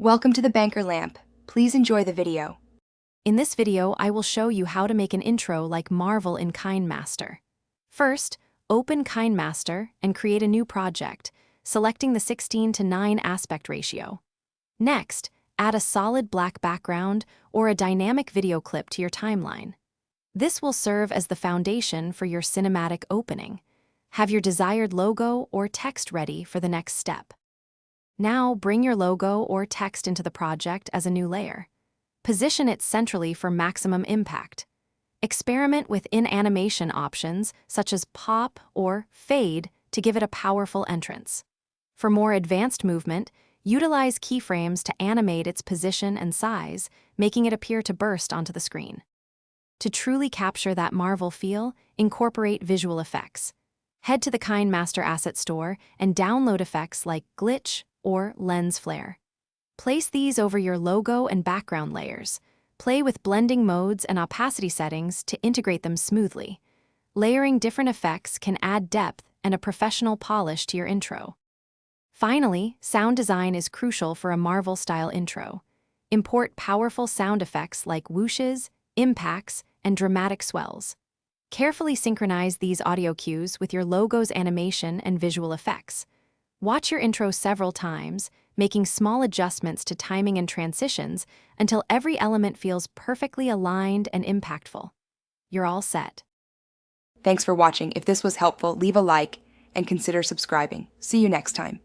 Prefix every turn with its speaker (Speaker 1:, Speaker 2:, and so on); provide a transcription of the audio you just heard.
Speaker 1: Welcome to the Banker Lamp. Please enjoy the video.
Speaker 2: In this video, I will show you how to make an intro like Marvel in Kinemaster. First, open Kinemaster and create a new project, selecting the 16:9 aspect ratio. Next, add a solid black background or a dynamic video clip to your timeline. This will serve as the foundation for your cinematic opening. Have your desired logo or text ready for the next step. Now, bring your logo or text into the project as a new layer. Position it centrally for maximum impact. Experiment with in-animation options such as pop or fade to give it a powerful entrance. For more advanced movement, utilize keyframes to animate its position and size, making it appear to burst onto the screen. To truly capture that Marvel feel, incorporate visual effects. Head to the Kinemaster Asset Store and download effects like glitch or lens flare. Place these over your logo and background layers. Play with blending modes and opacity settings to integrate them smoothly. Layering different effects can add depth and a professional polish to your intro. Finally, sound design is crucial for a Marvel-style intro. Import powerful sound effects like whooshes, impacts, and dramatic swells. Carefully synchronize these audio cues with your logo's animation and visual effects. Watch your intro several times, making small adjustments to timing and transitions until every element feels perfectly aligned and impactful. You're all set.
Speaker 1: Thanks for watching. If this was helpful, leave a like and consider subscribing. See you next time.